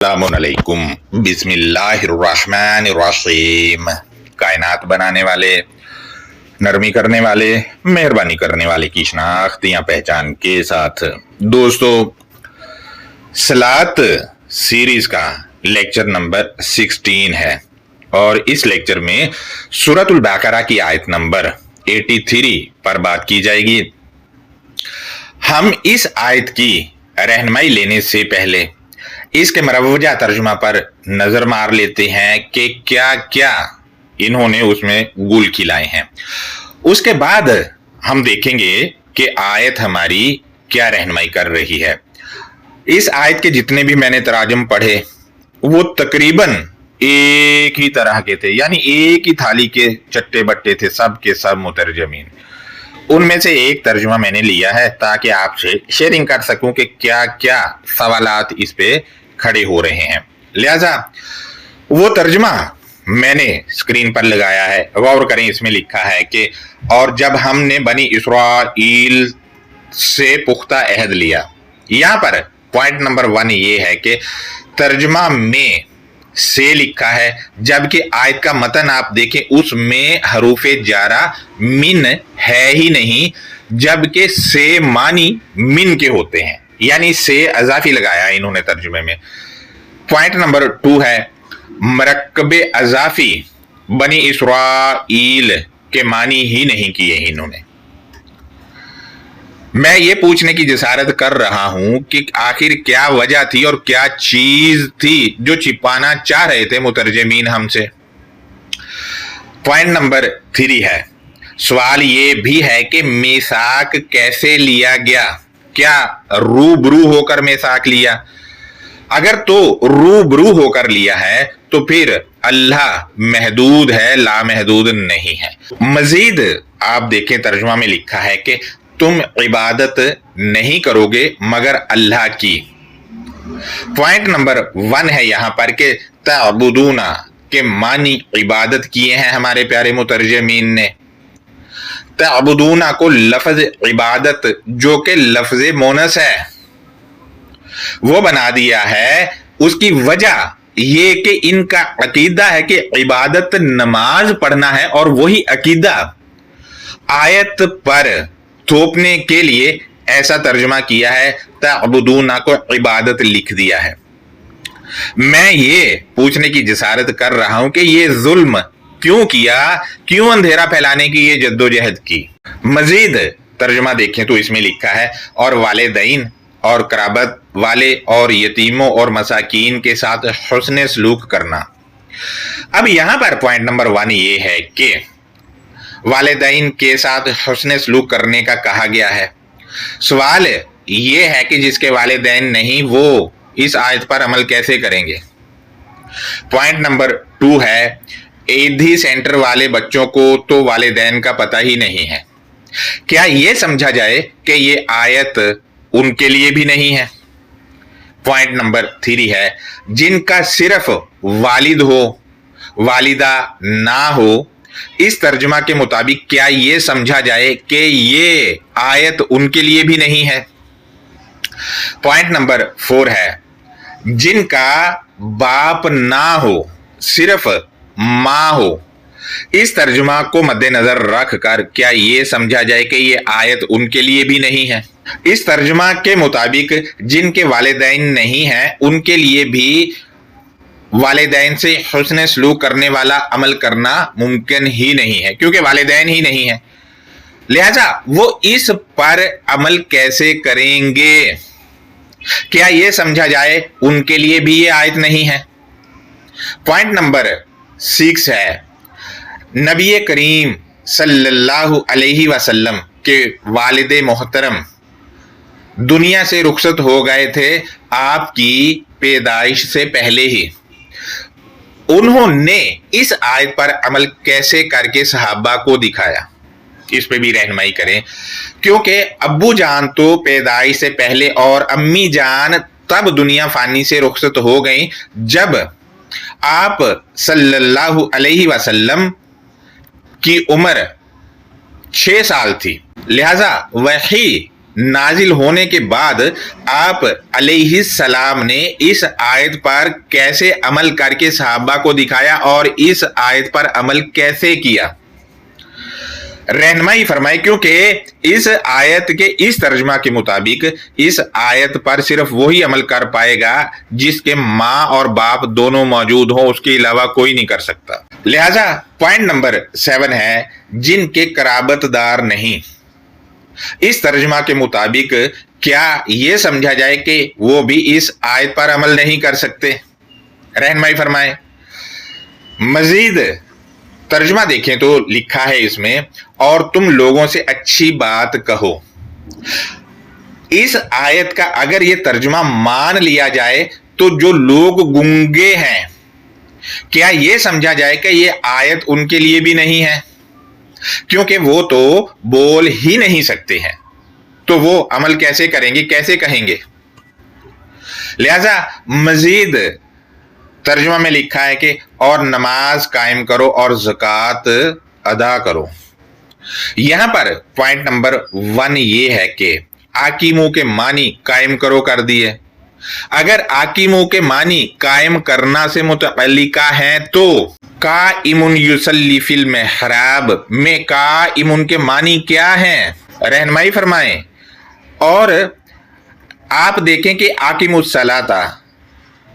अस्सलामुअलैकुम बिस्मिल्लाहिर्रहमानिर्रहीम। कायनात बनाने वाले, नरमी करने वाले, मेहरबानी करने वाले की शनाख्त या पहचान के साथ दोस्तों, सलात सीरीज का लेक्चर नंबर 16 है और इस लेक्चर में सूरतुल बकरा की आयत नंबर 83 पर बात की जाएगी। हम इस आयत की रहनुमाई लेने से पहले इसके मरवजा तर्जुमा पर नजर मार लेते हैं कि क्या क्या इन्होंने उसमें गुल खिलाए हैं। उसके बाद हम देखेंगे कि आयत हमारी क्या रहनुमाई कर रही है। इस आयत के जितने भी मैंने तराजुम पढ़े वो तकरीबन एक ही तरह के थे, यानी एक ही थाली के चट्टे बट्टे थे, सब के सब मुतरजमीन। उनमें से एक तर्जुमा मैंने लिया है ताकि आपसे शेयरिंग कर सकूं कि क्या क्या सवालात इस पे खड़े हो रहे हैं। लिहाजा वो तर्जुमा मैंने स्क्रीन पर लगाया है, गौर करें। इसमें लिखा है कि और जब हमने बनी इसराइल से पुख्ता अहद लिया। यहां पर पॉइंट नंबर 1 ये है कि तर्जुमा में से लिखा है, जबकि आयत का मतन आप देखें उसमें हरूफे जारा मिन है ही नहीं, जबकि से मानी मिन के होते हैं, यानी से अजाफी लगाया इन्होंने तर्जुमे में। पॉइंट नंबर 2 है मरकबे अजाफी बनी इसराइल के मानी ही नहीं किए इन्होंने। मैं ये पूछने की जसारत कर रहा हूं कि आखिर क्या वजह थी और क्या चीज थी जो छिपाना चाह रहे थे मुतरजमीन हमसे। पॉइंट नंबर 3 है, सवाल ये भी है कि मेसाक कैसे लिया गया। क्या रूबरू होकर मेसाक लिया? अगर तो रूबरू होकर लिया है तो फिर अल्लाह महदूद है, लामहदूद नहीं है। मजीद आप देखें तर्जुमा में लिखा है कि तुम इबादत नहीं करोगे मगर अल्लाह की। पॉइंट नंबर 1 है यहां पर कि तअबुदूना के मानी इबादत किए हैं हमारे प्यारे मुतरजमीन ने। तअबुदूना को लफ्ज इबादत जो कि लफ्ज मोनस है वो बना दिया है। उसकी वजह ये कि इनका अकीदा है कि इबादत नमाज पढ़ना है और वही अकीदा आयत पर थोपने के लिए ऐसा तर्जुमा किया है, तअबुदूना को इबादत लिख दिया है। मैं ये पूछने की जसारत कर रहा हूं कि ये जुल्म क्यों किया, क्यों अंधेरा फैलाने की ये जद्दोजहद की। मजीद तर्जुमा देखें तो इसमें लिखा है और वालिदैन और कराबत वाले और यतीमों और मसाकीन के साथ हुस्न सलूक करना। अब यहां पर पॉइंट नंबर 1 ये है कि वालिदैन के साथ हुस्न सलूक करने का कहा गया है। सवाल ये है कि जिसके वालिदैन नहीं वो इस आयत पर अमल कैसे करेंगे। पॉइंट नंबर 2 है, ईदी सेंटर वाले बच्चों को तो वालिदैन का पता ही नहीं है। क्या ये समझा जाए कि ये आयत उनके लिए भी नहीं है। पॉइंट नंबर 3 है, जिनका सिर्फ वालिद हो वालिदा ना हो। इस तर्जुमा के मुताबिक क्या ये समझा जाए कि ये आयत उनके लिए भी नहीं है। पॉइंट नंबर 4 है, जिनका बाप ना हो सिर्फ मां हो। इस तर्जुमा को मद्देनजर रख कर क्या ये समझा जाए कि ये आयत उनके लिए भी नहीं है। इस तर्जुमा के मुताबिक जिनके वालिदैन नहीं हैं उनके लिए भी वालिदैन से हुस्न सलूक करने वाला अमल करना मुमकिन ही नहीं है, क्योंकि वालिदैन ही नहीं है। लिहाजा वो इस पर अमल कैसे करेंगे। क्या ये समझा जाए उनके लिए भी ये आयत नहीं है। पॉइंट नंबर 6 है, नबी करीम सल्लल्लाहु अलैहि वसल्लम के वालिद मोहतरम दुनिया से रुखसत हो गए थे आपकी पैदाइश से पहले ही। उन्होंने इस आयत पर अमल कैसे करके सहाबा को दिखाया, इस पे भी रहनुमाई करें, क्योंकि अब्बू जान तो पैदाइश से पहले और अम्मी जान तब दुनिया फानी से रुखसत हो गई जब आप सल्लल्लाहु अलैहि वसल्लम की उम्र 6 साल थी। लिहाजा वही नाजिल होने के बाद आप अलैहिस्सलाम ने इस आयत पर कैसे अमल करके सहाबा को दिखाया और इस आयत पर अमल कैसे किया, रहनुमाई फरमाई। क्योंकि इस आयत के इस तर्जमा के मुताबिक इस आयत पर सिर्फ वही अमल कर पाएगा जिसके माँ और बाप दोनों मौजूद हो, उसके अलावा कोई नहीं कर सकता। लिहाजा पॉइंट नंबर 7 है जिनके कराबतदार नहीं। इस तर्जमा के मुताबिक क्या यह समझा जाए कि वो भी इस आयत पर अमल नहीं कर सकते? रहनुमाई फरमाए। मजीद तर्जमा देखें तो लिखा है इसमें, और तुम लोगों से अच्छी बात कहो। इस आयत का अगर ये तर्जमा मान लिया जाए तो जो लोग गूंगे हैं, क्या ये समझा जाए कि ये आयत उनके लिए भी नहीं है? क्योंकि वो तो बोल ही नहीं सकते हैं, तो वो अमल कैसे करेंगे, कैसे कहेंगे? लिहाजा मजीद तर्जुमा में लिखा है कि और नमाज कायम करो और ज़कात अदा करो। यहां पर पॉइंट नंबर 1 ये है कि आकिमों के मानी कायम करो कर दिए। अगर आकिमों के मानी कायम करना से मुतअल्लिका है तो का इमुन युसल्ली फिल मेहराब में का इमुन के मानी क्या हैं? रहनुमाई फरमाएं। और आप देखें कि आकिमुस सलाता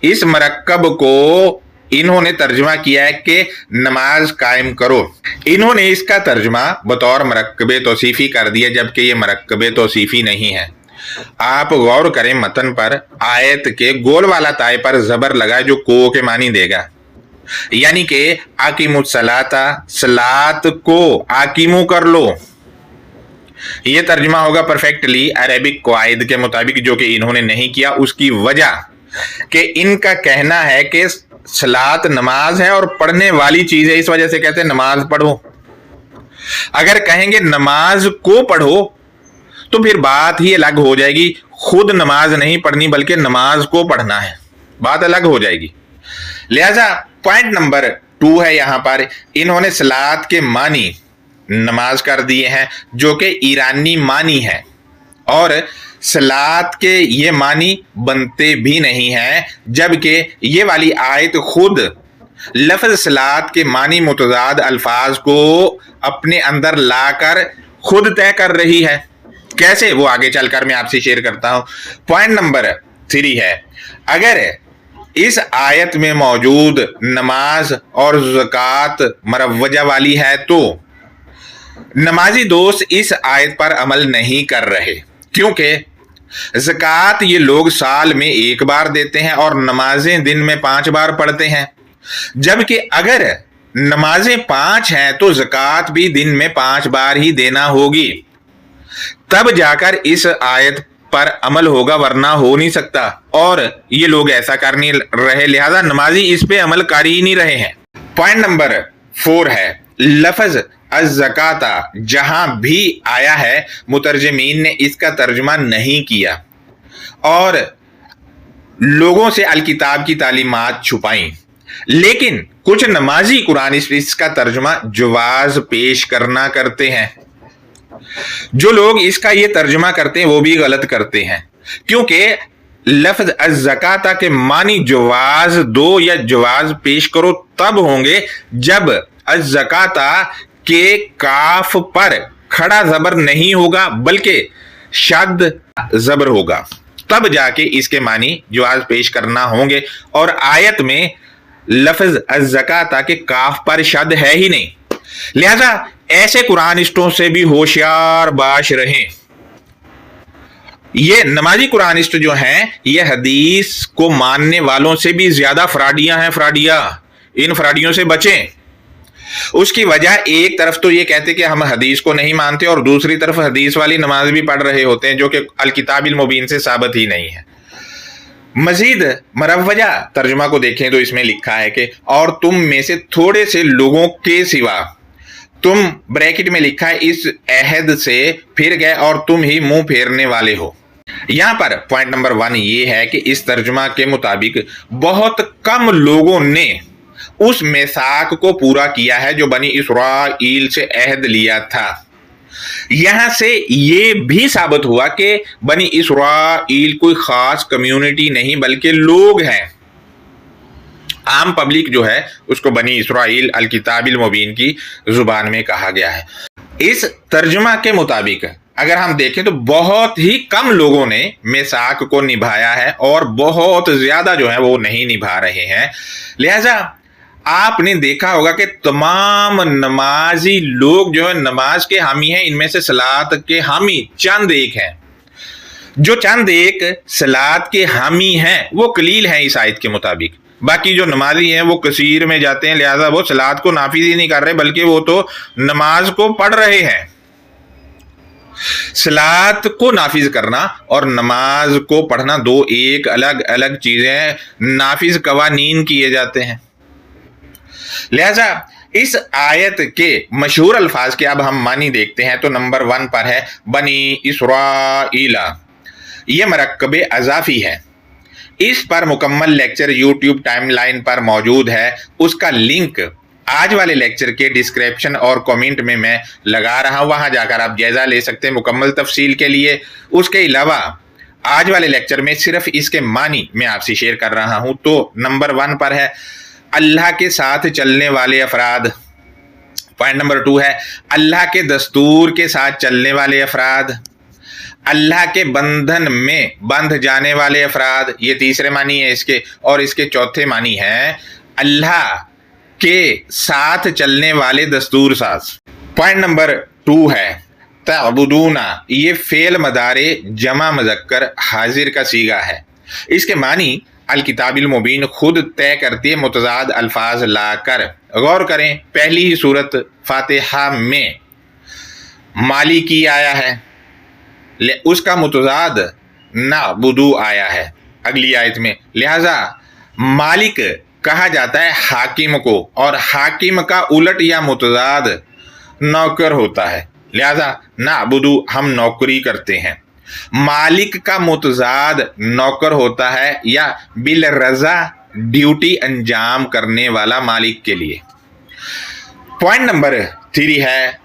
इस मरकब को इन्होंने तर्जुमा किया है कि नमाज कायम करो। इन्होंने इसका तर्जुमा बतौर मरकबे तौसीफी कर दिया, जबकि ये मरकबे तौसीफी नहीं है। आप गौर करें मतन पर, आयत के गोल वाला ताए पर जबर लगा जो को के मानी देगा, यानी कि आकिमुस सलाता, सलात को आकिमू कर लो। यह तर्जुमा होगा परफेक्टली अरेबिक कवायद के मुताबिक, जो कि इन्होंने नहीं किया। उसकी वजह कि इनका कहना है कि सलात नमाज है और पढ़ने वाली चीज है, इस वजह से कहते हैं नमाज पढ़ो। अगर कहेंगे नमाज को पढ़ो तो फिर बात ही अलग हो जाएगी। खुद नमाज नहीं पढ़नी बल्कि नमाज को पढ़ना है, बात अलग हो जाएगी। लिहाजा पॉइंट नंबर 2 है, यहां पर इन्होंने सलात के मानी नमाज कर दिए हैं जो कि ईरानी मानी है, और सलात के ये मानी बनते भी नहीं हैं, जबकि ये वाली आयत खुद लफ्ज सलात के मानी मुतजाद अल्फाज को अपने अंदर लाकर खुद तय कर रही है। कैसे, वो आगे चलकर मैं आपसे शेयर करता हूं। पॉइंट नंबर 3 है, अगर इस आयत में मौजूद नमाज और ज़कात मरवजा वाली है तो नमाजी दोस्त इस आयत पर अमल नहीं कर रहे, क्योंकि ज़कात ये लोग साल में 1 बार देते हैं और नमाजें दिन में 5 बार पढ़ते हैं। जबकि अगर नमाजें 5 हैं तो ज़कात भी दिन में 5 बार ही देना होगी, तब जाकर इस आयत पर अमल होगा, वरना हो नहीं सकता। और ये लोग ऐसा कर नहीं रहे, लिहाजा नमाजी इस पे अमल कर ही नहीं रहे हैं। पॉइंट नंबर 4 है, लफ्ज अज़्ज़काता जहां भी आया है मुतरजमीन ने इसका तर्जुमा नहीं किया और लोगों से अल किताब की तालीमात छुपाई, लेकिन कुछ नमाजी कुरान इसका तर्जुमा जवाज पेश करना करते हैं। जो लोग इसका ये तर्जुमा करते हैं वो भी गलत करते हैं, क्योंकि लफ्ज अज़्ज़काता के मानी जवाज दो या जवाज पेश करो तब होंगे जब अज़्ज़काता के काफ पर खड़ा जबर नहीं होगा बल्कि शद जबर होगा, तब जाके इसके मानी जवाज पेश करना होंगे। और आयत में लफ्ज अज़्ज़काता के काफ पर शद है ही नहीं, लिहाजा ऐसे कुरानिस्टों से भी होशियार बाश रहें। ये नमाजी कुरानिस्ट जो हैं ये हदीस को मानने वालों से भी ज्यादा फ्राडियां हैं, फ्राडिया। इन फ्राडियों से बचें। उसकी वजह एक तरफ तो ये कहते कि हम हदीस को नहीं मानते और दूसरी तरफ हदीस वाली नमाज भी पढ़ रहे होते हैं, जो कि अल किताबिल मुबीन से साबित ही नहीं है। मजीद मरवजा तर्जुमा को देखें तो इसमें लिखा है कि और तुम में से थोड़े से लोगों के सिवा, तुम ब्रैकेट में लिखा है इस अहद से फिर गए और तुम ही मुंह फेरने वाले हो। यहां पर पॉइंट नंबर 1 ये है कि इस तर्जुमा के मुताबिक बहुत कम लोगों ने उस मिसाक को पूरा किया है जो बनी इसराइल से अहद लिया था। यहां से ये भी साबित हुआ कि बनी इसराइल कोई खास कम्युनिटी नहीं बल्कि लोग हैं। आम पब्लिक जो है उसको बनी इसराइल अल किताबिल मुबीन की जुबान में कहा गया है। इस तर्जुमा के मुताबिक अगर हम देखें तो बहुत ही कम लोगों ने मिसाक को निभाया है और बहुत ज्यादा जो है वो नहीं निभा रहे हैं। लिहाजा आपने देखा होगा कि तमाम नमाजी लोग जो है नमाज के हामी हैं, इनमें से सलात के हामी चंद एक हैं। जो चंद एक सलात के हामी हैं वो कलील हैं इस आयत के मुताबिक। बाकी जो नमाजी हैं वो कसीर में जाते हैं, लिहाजा वो सलात को नाफिज ही नहीं कर रहे बल्कि वो तो नमाज को पढ़ रहे हैं। सलात को नाफिज करना और नमाज को पढ़ना दो एक अलग अलग चीजें, नाफिज कवानीन किए जाते हैं। लिहाजा इस आयत के मशहूर अल्फाज के अब हम मानी देखते हैं तो नंबर 1 पर है बनी इसराइला। यह मरकब अजाफी है। इस पर मुकम्मल लेक्चर यूट्यूब टाइमलाइन पर मौजूद है। उसका लिंक आज वाले लेक्चर के डिस्क्रिप्शन और कमेंट में मैं लगा रहा हूं, वहां जाकर आप जायजा ले सकते हैं मुकम्मल तफसील के लिए। उसके अलावा आज वाले लेक्चर में सिर्फ इसके मानी मैं आपसे शेयर कर रहा हूं। तो नंबर 1 पर है अल्लाह के साथ चलने वाले अफराद। पॉइंट नंबर 2 है अल्लाह के दस्तूर के साथ चलने वाले अफराद। अल्लाह के बंधन में बंध जाने वाले अफराद, ये तीसरे मानी है इसके। और इसके चौथे मानी है अल्लाह के साथ चलने वाले दस्तूर साज। पॉइंट नंबर 2 है तअबुदूना। ये फेल मदारे जमा मुज़क्कर हाजिर का सीगा है। इसके मानी अल किताबिल मुबीन खुद तय करती है मुतजाद अल्फाज लाकर। गौर करें, पहली ही सूरत फातिहा में मालिकी आया है, उसका मुतजाद नाबुदू आया है अगली आयत में। लिहाजा मालिक कहा जाता है हाकिम को और हाकिम का उलट या मुतजाद नौकर होता है। लिहाजा नाबुदू हम नौकरी करते हैं। मालिक का मुतजाद नौकर होता है या बिल रजा ड्यूटी अंजाम करने वाला मालिक के लिए। पॉइंट नंबर 3 है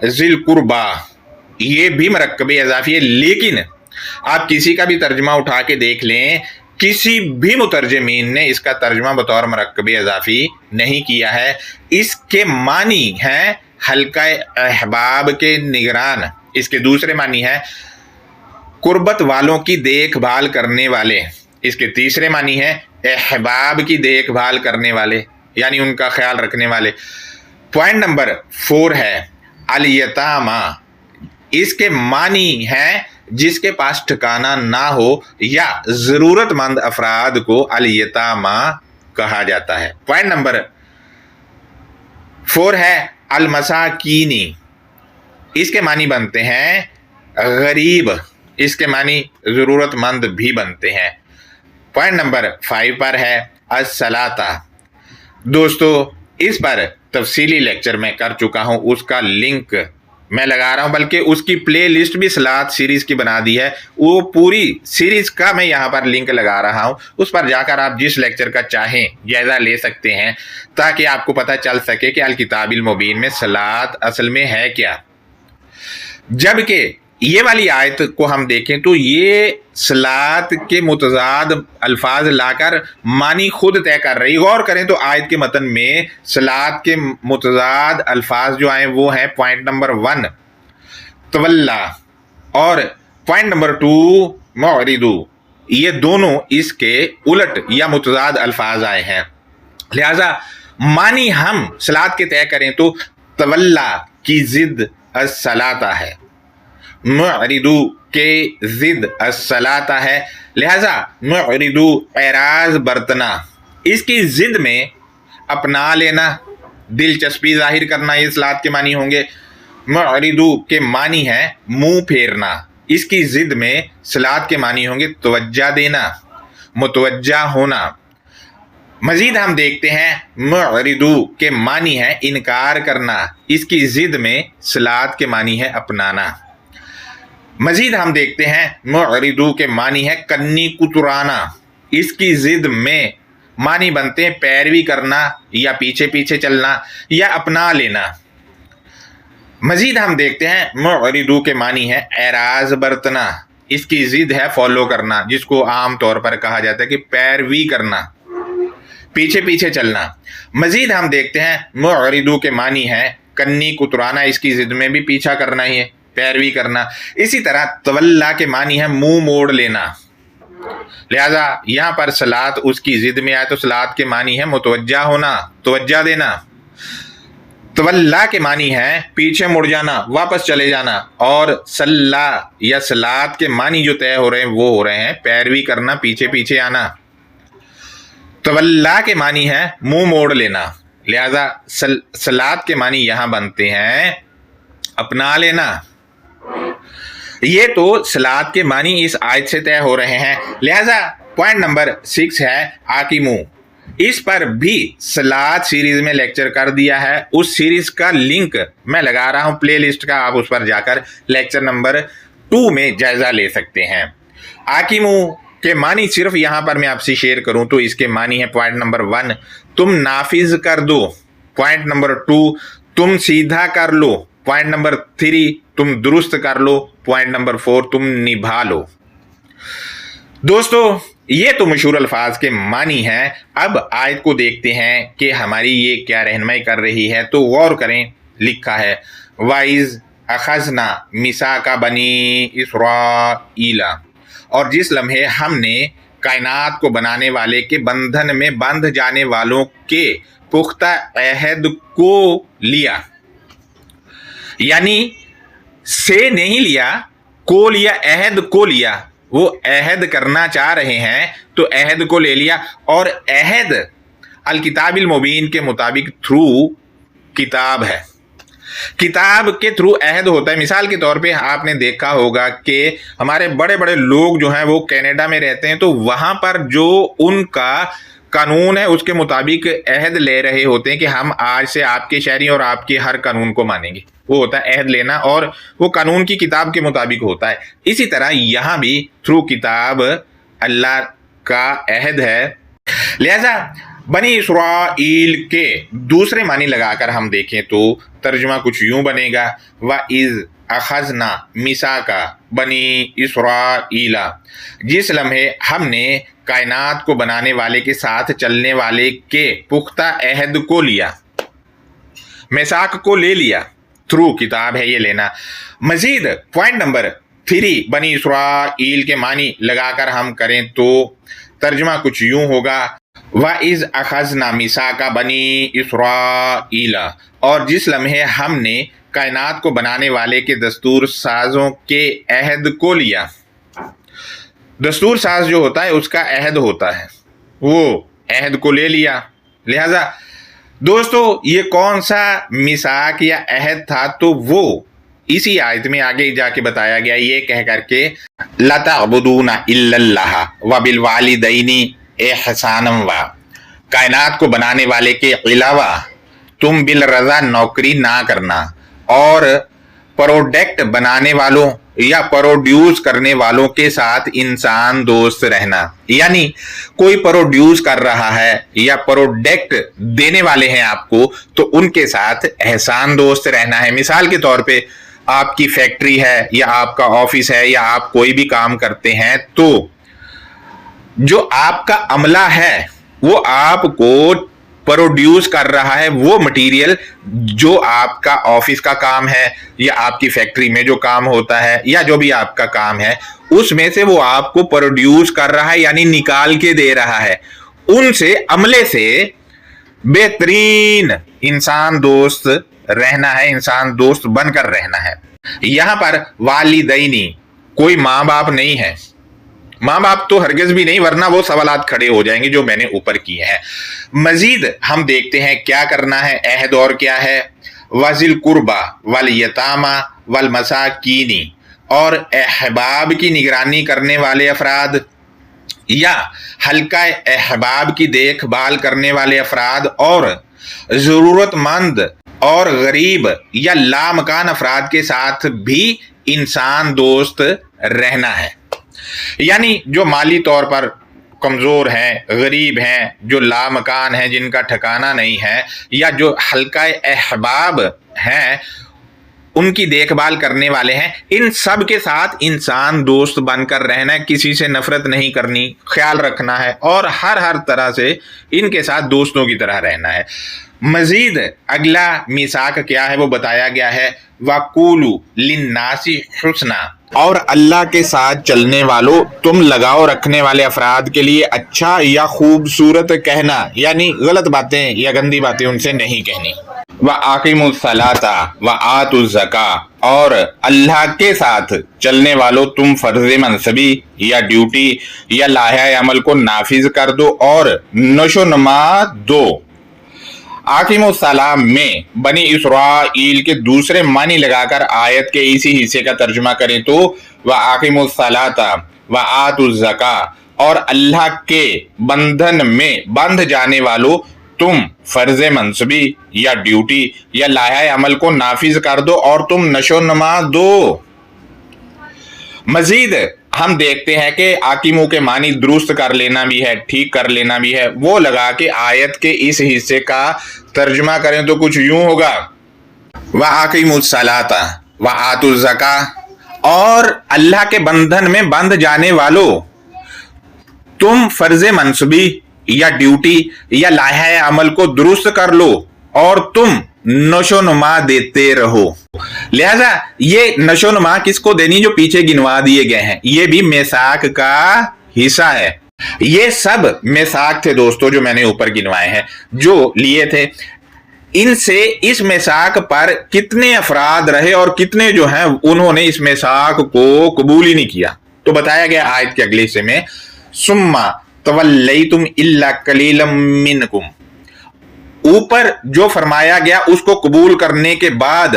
जिल कुर्बा। ये भी मरकब इजाफी है, लेकिन आप किसी का भी तर्जमा उठा के देख लें, किसी भी मुतरजमीन ने इसका तर्जमा बतौर मरकब इजाफी नहीं किया है। इसके मानी हैं हल्का अहबाब के निगरान। इसके दूसरे मानी है कुर्बत वालों की देखभाल करने वाले। इसके तीसरे मानी है अहबाब की देखभाल करने वाले, यानी उनका ख्याल रखने वाले। पॉइंट नंबर 4 है अल यतामा। इसके मानी है जिसके पास ठिकाना ना हो या जरूरतमंद अफराद को अल यतामा कहा जाता है। पॉइंट नंबर 4 है अल मसाकीनी। इसके मानी बनते हैं गरीब। इसके मानी जरूरतमंद भी बनते हैं। पॉइंट नंबर 5 पर है अस्सलाता। दोस्तों इस पर तफसीली लेक्चर मैं कर चुका हूं, उसका लिंक मैं लगा रहा हूं, बल्कि उसकी प्ले लिस्ट भी सलात सीरीज की बना दी है। वो पूरी सीरीज का मैं यहाँ पर लिंक लगा रहा हूं, उस पर जाकर आप जिस लेक्चर का चाहें जायजा ले सकते हैं, ताकि आपको पता चल सके कि अल किताबिल मुबीन में सलात असल में है क्या। जबकि ये वाली आयत को हम देखें तो ये सलात के मुतजाद अल्फाज लाकर मानी खुद तय कर रही। गौर करें तो आयत के मतन में सलात के मुतजाद अल्फाज जो आए वो हैं पॉइंट नंबर 1 तवल्ला और पॉइंट नंबर 2 मुरिदू। ये दोनों इसके उलट या मुतजाद अल्फाज आए हैं। लिहाजा मानी हम सलात के तय करें तो तवल्ला की जिद अस्सलाता है, मुरिदू के जिद अस्सलाता है। लिहाजा मुरिदू एराज बरतना, इसकी जिद में अपना लेना, दिलचस्पी जाहिर करना, ये सलात के मानी होंगे। मुरिदू के मानी है मुंह फेरना, इसकी जिद में सलात के मानी होंगे तवज्जा देना, मुतवज्जा होना। मजीद हम देखते हैं मुरिदू के मानी है इनकार करना, इसकी जिद में सलात के मानी है अपनाना। मजीद हम देखते हैं मुरिदू के मानी है कन्नी कुतराना, इसकी जिद में मानी बनते हैं पैरवी करना या पीछे पीछे चलना या अपना लेना। मजीद हम देखते हैं मुअरिदू के मानी है एराज बरतना, इसकी जिद है फॉलो करना, जिसको आम तौर पर कहा जाता है कि पैरवी करना, पीछे पीछे चलना। मजीद हम देखते हैं मुअरिदू के मानी है कन्नी कुतराना, इसकी जिद में भी पीछा करना ही है, पैरवी करना। इसी तरह तवल्ला के मानी है मुंह मोड़ लेना, लिहाजा यहां पर सलात उसकी जिद में आए तो सलात के मानी है मुतवज्जा होना, तवज्जा देना। तवल्ला के मानी है पीछे मुड़ जाना, वापस चले जाना। और सल्ला या सलात के मानी जो तय हो रहे हैं वो हो रहे हैं पैरवी करना, पीछे पीछे आना। तवल्ला के मानी है मुंह मोड़ लेना, लिहाजा सलात के मानी यहां बनते हैं अपना लेना। ये तो सलात के मानी इस आयत से तय हो रहे हैं। लिहाजा पॉइंट नंबर 6 है आकिमू। इस पर भी सलात सीरीज में लेक्चर कर दिया है, उस सीरीज का लिंक मैं लगा रहा हूं प्लेलिस्ट का, आप उस पर जाकर लेक्चर नंबर 2 में जायजा ले सकते हैं। आकिमू के मानी सिर्फ यहां पर मैं आपसे शेयर करूं तो इसके मानी है पॉइंट नंबर 1 तुम नाफिज कर दो, पॉइंट नंबर 2 तुम सीधा कर लो, पॉइंट नंबर 3 तुम दुरुस्त कर लो, पॉइंट नंबर 4 तुम निभा लो। दोस्तों ये तो मशहूर अल्फाज के मानी हैं। अब आयत को देखते हैं कि हमारी ये क्या रहनुमाई कर रही है, तो गौर करें। लिखा है वाइज अखजना मिसा का बनी इसराइला, और जिस लम्हे हमने कायनात को बनाने वाले के बंधन में बंध जाने वालों के पुख्ता अहद को लिया, यानी से नहीं लिया, को लिया, अहद को लिया। वो अहद करना चाह रहे हैं तो अहद को ले लिया। और अहद अल किताबिल मुबीन के मुताबिक थ्रू किताब है, किताब के थ्रू अहद होता है। मिसाल के तौर पे आपने देखा होगा कि हमारे बड़े बड़े लोग जो हैं वो कनाडा में रहते हैं, तो वहाँ पर जो उनका कानून है उसके मुताबिक अहद ले रहे होते हैं कि हम आज से आपके शहरी और आपके हर कानून को मानेंगे। वो होता है अहद लेना, और वो कानून की किताब के मुताबिक होता है। इसी तरह यहाँ भी थ्रू किताब अल्लाह का अहद है। लिहाजा बनी इसराइल के दूसरे मानी लगाकर हम देखें तो तर्जुमा कुछ यूं बनेगा व इज़ अखजना मिसा का बनी इसराइला, जिस लम्हे हमने कायनात को बनाने वाले के साथ चलने वाले के पुख्ता अहद को लिया, मिसाक को ले लिया। थ्रू किताब है ये लेना। मजीद पॉइंट नंबर 3 बनी इसराइल के मानी लगाकर हम करें तो तर्जुमा कुछ यूं होगा व इज़ अखजना मिसा का बनी इसराइला, और जिस लम्हे हमने कायनात को बनाने वाले के दस्तूर साजों के अहद को लिया। दस्तूर साज जो होता है उसका अहद होता है, वो अहद को ले लिया। लिहाजा दोस्तों ये कौन सा मिसाक या अहद था, तो वो इसी आयत में आगे जाके बताया गया, ये कह करके ला तअबुदूना इल्लल्लाह व बिल वालिदैनी एहसानम व, कायनात को बनाने वाले के अलावा तुम बिल रजा नौकरी ना करना, और प्रोडक्ट बनाने वालों या प्रोड्यूस करने वालों के साथ इंसान दोस्त रहना। यानी कोई प्रोड्यूस कर रहा है या प्रोडक्ट देने वाले हैं आपको, तो उनके साथ एहसान दोस्त रहना है। मिसाल के तौर पे आपकी फैक्ट्री है या आपका ऑफिस है या आप कोई भी काम करते हैं, तो जो आपका अमला है वो आपको प्रोड्यूस कर रहा है वो मटेरियल जो आपका ऑफिस का काम है या आपकी फैक्ट्री में जो काम होता है या जो भी आपका काम है, उसमें से वो आपको प्रोड्यूस कर रहा है, यानी निकाल के दे रहा है। उनसे, अमले से बेहतरीन इंसान दोस्त रहना है, इंसान दोस्त बनकर रहना है। यहां पर वालिदैनी कोई माँ बाप नहीं है, माँ बाप तो हरगिज भी नहीं, वरना वो सवालात खड़े हो जाएंगे जो मैंने ऊपर किए हैं। मजीद हम देखते हैं क्या करना है, अहद और क्या है। वजिल कुर्बा वल यतामा वल मसाकीनी, और अहबाब की निगरानी करने वाले अफराद या हल्का अहबाब की देखभाल करने वाले अफराद, और ज़रूरतमंद और गरीब या लामकान अफराद के साथ भी इंसान दोस्त रहना है। यानी जो माली तौर पर कमज़ोर हैं, गरीब हैं, जो लामकान हैं, जिनका ठिकाना नहीं है, या जो हल्का अहबाब हैं, ان کی دیکھ بھال کرنے والے ہیں، ان سب کے ساتھ انسان دوست بن کر رہنا ہے، کسی سے نفرت نہیں کرنی، خیال رکھنا ہے اور ہر طرح سے ان کے ساتھ دوستوں کی طرح رہنا ہے۔ مزید اگلا میثاق کیا ہے وہ بتایا گیا ہے، وَقُولُوا لِلنَّاسِ حُسْنًا، اور اللہ کے ساتھ چلنے والوں تم لگاؤ رکھنے والے افراد کے لیے اچھا یا خوبصورت کہنا، یعنی غلط باتیں یا گندی باتیں ان سے نہیں کہنی۔ وَأَقِیمُوا الصَّلَاةَ وَآتُوا الزَّکَاةَ، اور اللہ کے ساتھ چلنے والوں تم فرض منصبی یا ڈیوٹی یا لائحہ عمل کو نافذ کر دو اور نشو و نما دو۔ آقیم السلام میں بنی اسرائیل کے دوسرے معنی لگا کر آیت کے اسی حصے کا ترجمہ کریں تو وَآقِیمُوا الصَّلَاةَ وَآتُوا الزَّکَاةَ، اور اللہ کے بندھن میں بندھ جانے والوں تم فرض منصبی یا ڈیوٹی یا لائحہ عمل کو نافذ کر دو اور تم نشو و نما دو۔ مزید ہم دیکھتے ہیں کہ آقیموں کے معنی درست کر لینا بھی ہے، ٹھیک کر لینا بھی ہے، وہ لگا کے آیت کے اس حصے کا ترجمہ کریں تو کچھ یوں ہوگا، وَآقِیمُوا الصَّلَاةَ وَآتُوا الزَّکَاةَ، اور اللہ کے بندھن میں بندھ جانے والوں تم فرض منصبی یا ڈیوٹی یا لائحہ عمل کو درست کر لو اور تم نشو نما دیتے رہو۔ لہذا یہ نشو نما کس کو دینی؟ جو پیچھے گنوا دیے گئے ہیں، یہ بھی میثاق کا حصہ ہے۔ یہ سب میثاق تھے دوستو جو میں نے اوپر گنوائے ہیں، جو لیے تھے۔ ان سے اس میثاق پر کتنے افراد رہے اور کتنے جو ہیں انہوں نے اس میثاق کو قبول ہی نہیں کیا، تو بتایا گیا آیت کے اگلے حصے میں، ثم تولیتم الا قلیلا منکم، اوپر جو فرمایا گیا اس کو قبول کرنے کے بعد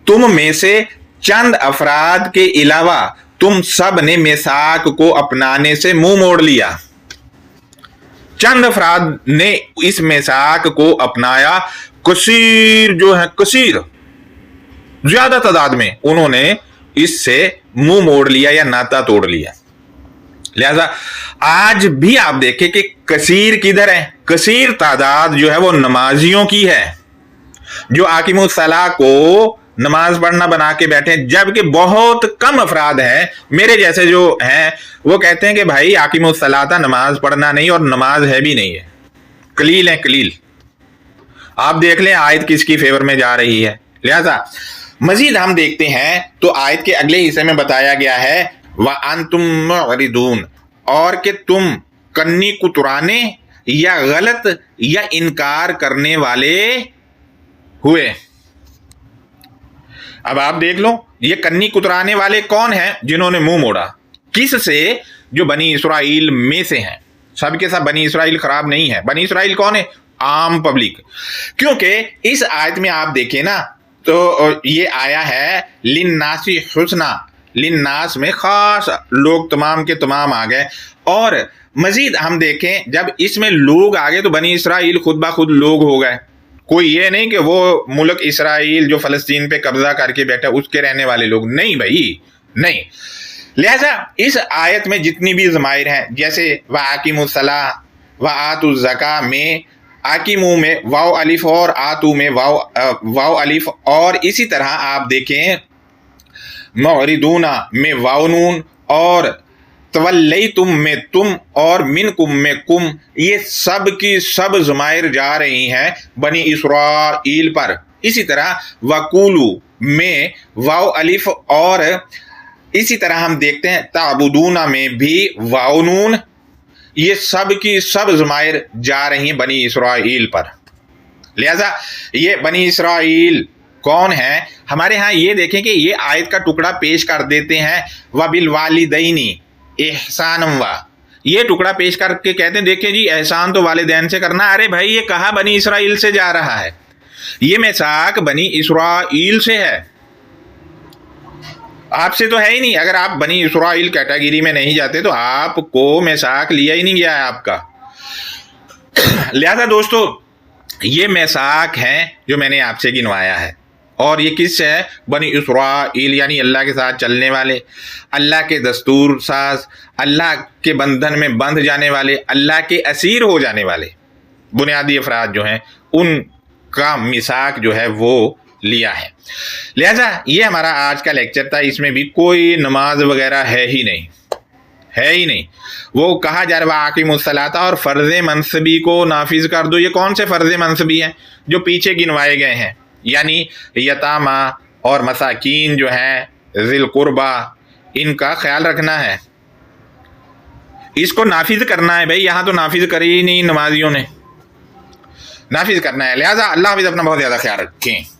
تم میں سے چند افراد کے علاوہ تم سب نے میثاق کو اپنانے سے منہ موڑ لیا۔ چند افراد نے اس میثاق کو اپنایا، کثیر جو ہے، کثیر زیادہ تعداد میں انہوں نے اس سے منہ موڑ لیا یا ناتا توڑ لیا۔ لہذا آج بھی آپ دیکھیں کہ کثیر کدھر ہے؟ کثیر تعداد جو ہے وہ نمازیوں کی ہے، جو آقیم الصلاح کو نماز پڑھنا بنا کے بیٹھے، جبکہ بہت کم افراد ہیں میرے جیسے جو ہیں وہ کہتے ہیں کہ بھائی آقیم الصلاح تھا، نماز پڑھنا نہیں، اور نماز ہے بھی نہیں ہے، قلیل ہیں قلیل۔ آپ دیکھ لیں آیت کس کی فیور میں جا رہی ہے۔ لہذا مزید ہم دیکھتے ہیں تو آیت کے اگلے حصے میں بتایا گیا ہے وَأَنْتُمْ مُعْرِضُونَ، اور کہ تم کنی کترانے یا غلط یا انکار کرنے والے ہوئے۔ اب آپ دیکھ لو یہ کنی کترانے والے کون ہیں جنہوں نے منہ موڑا، کس سے؟ جو بنی اسرائیل میں سے ہیں۔ سب کے سب بنی اسرائیل خراب نہیں ہے، بنی اسرائیل کون ہے؟ عام پبلک۔ کیونکہ اس آیت میں آپ دیکھیں نا تو یہ آیا ہے لِلنَّاسِ حُسْنًا، لِلنَّاس میں خاص لوگ تمام کے تمام آ گئے، اور مزید ہم دیکھیں جب اس میں لوگ آ گئے تو بنی اسرائیل خود بخود لوگ ہو گئے۔ کوئی یہ نہیں کہ وہ ملک اسرائیل جو فلسطین پہ قبضہ کر کے بیٹھا اس کے رہنے والے لوگ، نہیں بھائی نہیں۔ لہذا اس آیت میں جتنی بھی ضمائر ہیں، جیسے وَآقِیمُوا الصَّلَاةَ وَآتُوا الزَّکَاةَ میں آقیمو میں واو الف اور آتو میں واو الف، اور اسی طرح آپ دیکھیں معرضون میں واو نون، اور تولیتم میں تم، اور منکم میں کم، یہ سب کی سب ضمائر جا رہی ہیں بنی اسرائیل پر۔ اسی طرح وقولو میں واو الف، اور اسی طرح ہم دیکھتے ہیں تعبدون میں بھی واو نون، یہ سب کی سب ضمائر جا رہی ہیں بنی اسرائیل پر۔ لہذا یہ بنی اسرائیل کون ہیں؟ ہمارے ہاں یہ دیکھیں کہ یہ آیت کا ٹکڑا پیش کر دیتے ہیں وَبِالْوَالِدَيْنِ احسانًا، یہ ٹکڑا پیش کر کے کہتے ہیں دیکھیں جی احسان تو والدین سے کرنا۔ ارے بھائی یہ کہا بنی اسرائیل سے جا رہا ہے، یہ میثاق بنی اسرائیل سے ہے، آپ سے تو ہے ہی نہیں۔ اگر آپ بنی اسرائیل کیٹیگری میں نہیں جاتے تو آپ کو میثاق لیا ہی نہیں گیا ہے آپ کا۔ لہذا دوستو یہ میثاق ہیں جو میں نے آپ سے گنوایا ہے، اور یہ کس سے ہے؟ بنی اسرائیل، یعنی اللہ کے ساتھ چلنے والے، اللہ کے دستور ساز، اللہ کے بندھن میں بندھ جانے والے، اللہ کے اسیر ہو جانے والے بنیادی افراد جو ہیں ان کا میثاق جو ہے وہ لیا ہے. لہذا یہ ہمارا آج کا لیکچر تھا. اس میں بھی کوئی نماز وغیرہ ہے ہی نہیں. وہ کہا جا رہا عاقم الصلاۃ اور فرض منصبی کو نافذ کر دو. یہ کون سے فرض منصبی ہیں؟ جو پیچھے گنوائے گئے ہیں، یعنی یتامہ اور مساکین جو ہیں، ذی القربہ، ان کا خیال رکھنا ہے، اس کو نافذ کرنا ہے. بھائی یہاں تو نافذ کری ہی نہیں نمازیوں نے، نافذ کرنا ہے. لہٰذا اللہ حافظ، اپنا بہت زیادہ خیال رکھیں.